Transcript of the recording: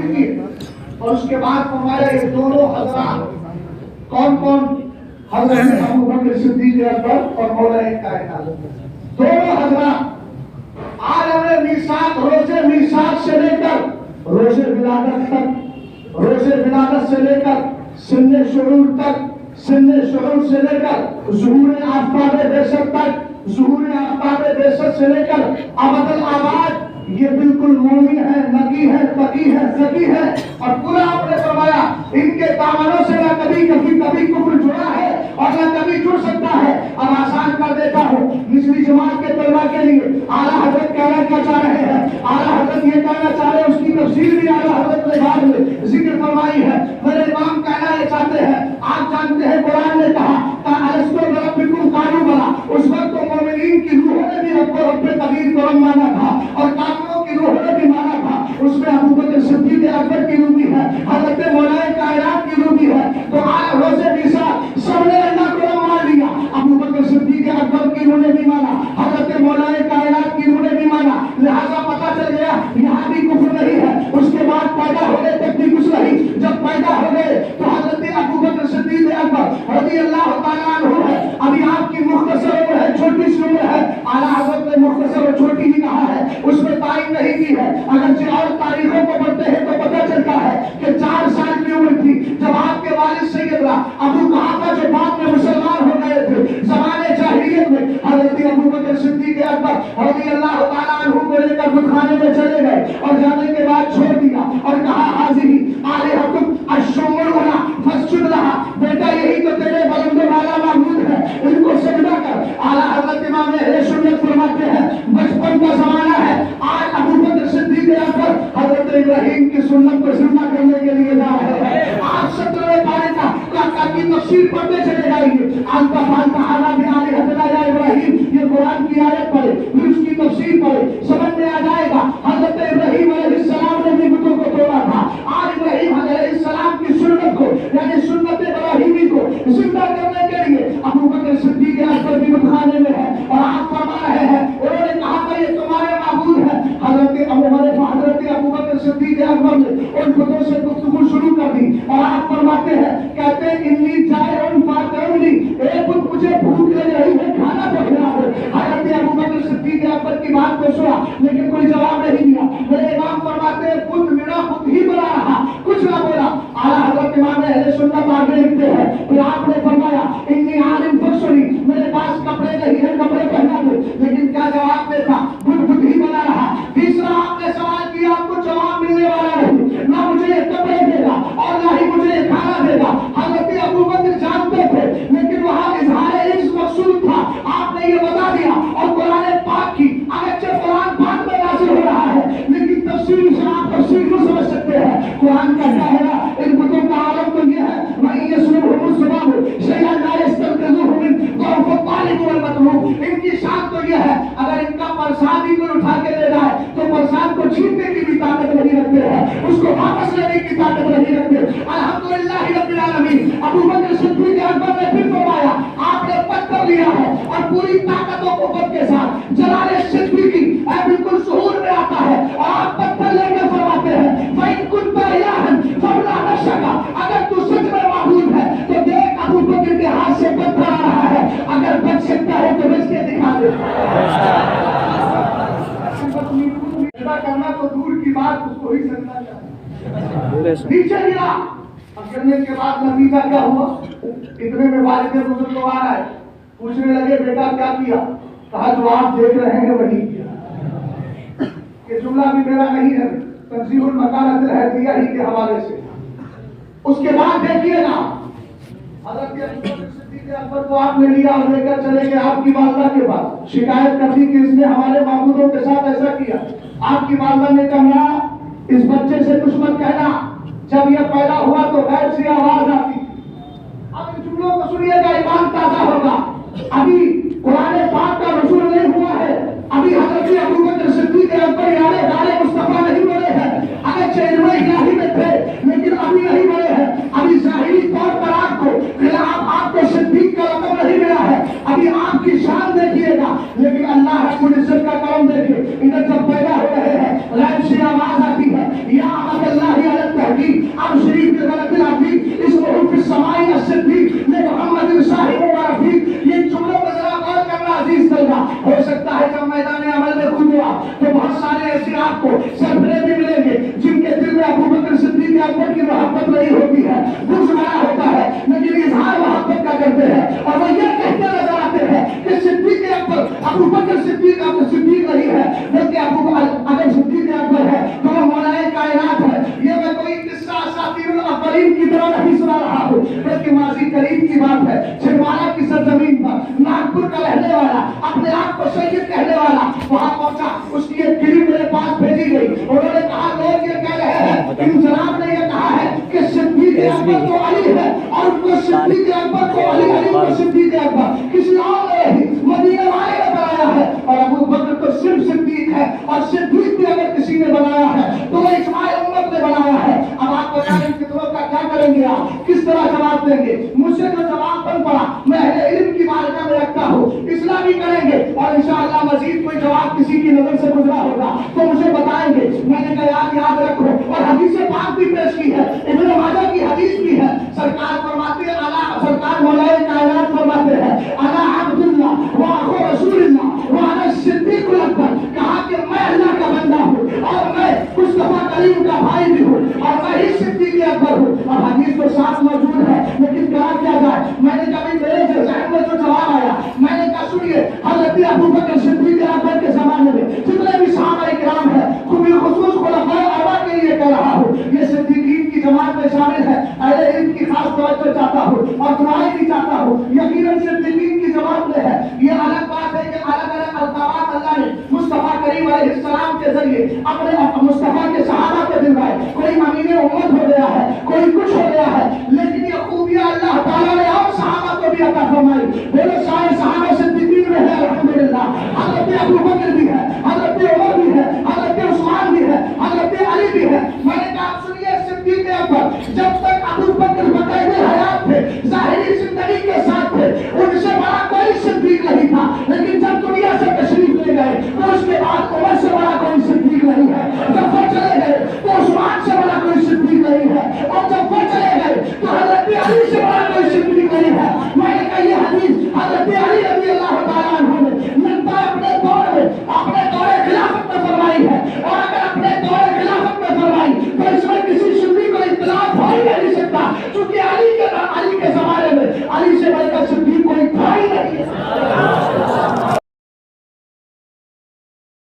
تعریف کی اور اس کے بعد فرمایا یہ دونوں حضرات کون کون؟ حضرت ابوبکر صدیق اکبر اور مولا کائنات، دونوں حضرات عالم میثاق روز میثاق سے لے کر روز ولادت تک، روز ولادت سے لے کر سن شعور تک، سن شعور سے لے کر ظہور آفتاب بعثت تک، ظہور آفتاب بعثت سے لے کر ابد الآباد یہ بالکل مومن ہے، نقی ہے، تقی ہے، ذکی ہے، اور پورا آپ نے فرمایا ان کے دامنوں سے نہ کبھی کفر جڑا ہے اور نہ کبھی جڑ سکتا ہے۔ اب آسان کر دیتا ہوں نچلی جماعت کے طلباء کے لیے اعلیٰ حضرت کہنا کیا چاہ رہے ہیں، اعلیٰ حضرت یہ کہنا چاہ رہے ہیں، اس کی تفسیر بھی اعلیٰ حضرت نے بعد میں ذکر فرمائی ہے۔ میرے امام کہنا یہ چاہتے ہیں، آپ جانتے ہیں قرآن نے کہا الستو بربکم قالوا بلی، اس وقت تو مومنین کی روحوں نے بھی رب قدیر کو مانا تھا اور کافروں کی روحوں نے بھی مانا تھا، اس میں ابوبکر صدیق اکبر کی روح بھی ہے، حضرت مولا کائنات کی روح بھی ہے، تو روز میثاق سب نے اللہ کو مان لیا، ابوبکر صدیق اکبر کی روح نے بھی مانا، حضرت مولا کائنات کی روح نے بھی مانا، لہذا پتہ چل گیا یہاں بھی کفر نہیں ہے۔ اس کے بعد پیدا ہو گئے تب بھی کچھ نہیں، جب پیدا ہو گئے تو حضرت ابوبکر صدیق اکبر رضی اللہ تعالیٰ عنہ ہے۔ ابھی آپ کی مختصر عمر ہے، چھوٹی سی عمر ہے، اعلیٰ حضرت نے مختصر اور چھوٹی ہی کہا ہے، اس میں تعین نہیں کی ہے، اگرچہ اور تاریخوں کو پڑھتے ہیں تو پتہ چلتا ہے کہ 4 سال کی عمر تھی جب آپ کے والد سیدنا ابو قحافہ جو بعد میں مسلمان ہو گئے تھے زمانے جاہلیت میں، حضرت ابوبکر صدیق اکبر رضی اللہ تعالیٰ عنہ کو لے کر خانے میں چلے گئے اور جانے کے بعد چھوڑ دیا اور کہا حاضری آلہتکم الشمر ولا فسجد لہا، بیٹا یہی تو تیرے بلند و بالا معبود ہے، ان کو سجدہ کر۔ اعلیٰ حضرت امام اہل سنت فرماتے ہیں بچپن کا زمانہ ہے، آج ابوبکر صدیق اکبر حضرت ابراہیم کی سنت پر سجدہ کرنے کے لیے جا رہے ہیں۔ آپ 17ویں پارے کی تفسیر پڑھتے چلے جائیں گے، آپ کا فالتہ آنا بھی آلہتنا یا ابراہیم، یہ قرآن کی آیت پڑھے پھر اس کی تفسیر پڑھے، سمجھ میں آ جائے گا حضرت ابراہیم علیہ السلام نے بھی بتوں کو توڑا تھا۔ آج ابراہیم علیہ السلام کی سنت کو یعنی سنت ابراہیمی کو زندہ کرنے کے لیے ابوبکر صدیق اکبر بھی خانے میں ہے اور آپ فرما رہے ہیں، انہوں نے کہا کہ یہ تمہارے معبود ہے۔ حضرت ابوبکر صدیق اکبر نے ان بتوں سے گفتگو شروع کر دی اور آپ فرماتے ہیں، کہتے ہیں انی جائعن فاطرنی، ایک بت مجھے بھوک لگ رہی ہے، کھانا تو کھلا دو۔ حضرت ابوبکر صدیق اکبر کی بات کو سنا لیکن کوئی جواب نہیں دیا۔ میرے امام فرماتے ہیں بت میرا خود ہی بنا رہا، کچھ نہ بولا۔ اعلیٰ حضرت امام اہل سنت آگے لکھتے ہیں، پھر آپ نے فرمایا انی عالم فخری، میرے پاس کپڑے نہیں ہیں، کپڑے پہنا دو، لیکن کیا جواب دیتا؟ بت خود ہی بنا رہا۔ تیسرا آپ نے سوال کیا، آپ کو جواب ملنے والا نہیں، نہ مجھے یہ کپڑے دے گا اور نہ ہی مجھے یہ کھانا دے گا۔ حضرت ابوبکر جانتے تھے لیکن وہاں اظہار عشق مقصود تھا، آپ نے یہ بتا دیا اور قرآن پاک کی اگرچہ قرآن پاک میں نازل ہو رہا ہے لیکن تفسیر سے آپ تفسیر کو سمجھ سکتے ہیں۔ قرآن کا کیا ہے نا، ان بتوں کا عالم تو یہ ہے وَإِن يَسْلُبْهُمُ الذُّبَابُ شَيْئًا لَا يَسْتَنقِذُوهُ مِنْهُ ضَعْفَ الطَّالِبِ وَالْمَطْلُوبِ۔ ان کی شان تو یہ ہے اگر ان کا پرساد ہی کوئی اٹھا کے لے جائے تو پرساد کو چھیننے کی بھی طاقت نہیں رکھتے ہیں، اس کو واپس لینے کی طاقت نہیں رکھتے۔ الحمدللہ رب العالمین۔ ابوبکر صدیق اکبر نے پھر فرمایا آپ نے پتھر لیا ہے اور پوری طاقت و قوت کے ساتھ جلال صدیقی بالکل ظہور میں آتا ہے اور آپ پتھر لے کے فرماتے ہیں فَإِن كُنتَ إِلَٰهًا فَابْلَعْ نَفْسَكَ، اگر تو سچ میں معبود ہے تو دیکھ ابوبکر کے ہاتھ سے پتھر آ رہا ہے، اگر بچ سکتا ہے تو بچ کے دکھا دے۔ کرنا تو دور کی بات، اس کو ہی سمجھنا چاہیے۔ نیچے گرا، گرنے کے بعد نتیجہ کیا ہوا؟ اتنے میں والد بزرگوار آئے، پوچھنے لگے بیٹا کیا کیا؟ کہا جو آپ دیکھ رہے ہیں وہی کیا۔ یہ جملہ بھی میرا نہیں ہے، تنزیہ المکانۃ الہدیہ ہی کے حوالے سے۔ اس کے بعد دیکھیے نا حضرت ابوبکر صدیق اکبر کو آپ نے لیا اور لے کر چلے گئے آپ کی والدہ کے پاس، شکایت کر دی کہ اس نے ہمارے معبودوں کے ساتھ ایسا کیا۔ آپ کی والدہ نے کہا اس بچے سے کچھ مت کہنا، جب یہ پیدا ہوا تو غیب سے آواز آتی تھی۔ اب ان جملوں کو سنیے گا، ایمان تازہ ہوگا۔ ابھی قرآن پاک کا نزول نہیں ہوا ہے، ابھی حضرت ابوبکر صدیق اکبر یارے دارے مصطفیٰ نہیں بنے ہیں، اگرچہ علم الہی میں تھے لیکن ابھی نہیں بنے ہیں، ابھی ظاہری طور پر آپ کو آپ کو صدیق کا لقب نہیں ملا ہے، ابھی آپ کی شان دیکھیے گا، لیکن اللہ رب العزت کا کرم دیکھیں، ادھر جب پیدا ہو رہے ہیں غیب سے آواز آتی ہے یا عبد اللہ کہنا نہیں سنا رہا ہوں، بلکہ ماضی قریب کی بات ہے، چھندواڑا کی سرزمین پر ناگپور کا رہنے والا، اپنے آپ کو سید کہنے والا وہاں پہنچا، اس کی ایک کلپ میرے پاس بھیجی گئی، انہوں نے کہا لوگ یہ کہہ رہے ہیں کہ جناب نے یہ کہا ہے کہ صدیق اکبر تو علی ہے، اور وہ صدیق اکبر کو علی، علی کو صدیق اکبر، کسی اور نے نہیں، مدینہ والے نے بنایا ہے، اور ابو بکر تو صرف صدیق ہے، اور صدیق بھی اگر کسی نے بنایا ہے تو وہ اجماع امت نے بنایا ہے۔ اب آپ بتا دیں کتنوں کا کیا کریں گے، آپ کس طرح جواب دیں گے؟ مجھ سے جو جواب بن پڑا میں اہل علم کی بارگاہ میں رکھتا ہوں، اصلاح بھی کریں گے، اور انشاءاللہ مزید کوئی جواب کسی کی نظر سے گزرا ہوگا تو مجھے بتائیں گے، میں نے کہا یاد رکھو، اور حدیث پاک بھی پیش کی ہے، ابن ماجہ کی حدیث بھی ہے، سرکار فرماتے ہیں سرکار مولا کائنات فرماتے ہیں انا عبداللہ واخو رسول اللہ وانا الصدیق الاکبر، کہا کہ میں اللہ کا بندہ ہوں اور میں مصطفیٰ کریم کا بھائی بھی ہوں اور میں ہی صدیق اکبر ہوں، اور حدیث تو ساتھ موجود ہے، لیکن کہا کیا جائے؟ میں نے کبھی میرے ذہن میں جو جواب آیا، میں نے کہا سنیے، حضرت ابو بکر صدیق اکبر کے زمانے میں جتنے بھی صحابہ کرام ہیں، خصوص خلفائے اربعہ کے لیے کہہ رہا ہوں، یہ صدیقین کی جماعت میں شامل ہے، اہل علم کی خاص توجہ چاہتا ہوں اور دعائیں بھی چاہتا ہوں، یقیناً صدیقین کی جماعت میں ہے۔ یہ الگ بات ہے کہ الگ الگ القابات اللہ نے مصطفیٰ کریم علیہ السلام کے ذریعے اپنے مصطفیٰ کے صحابہ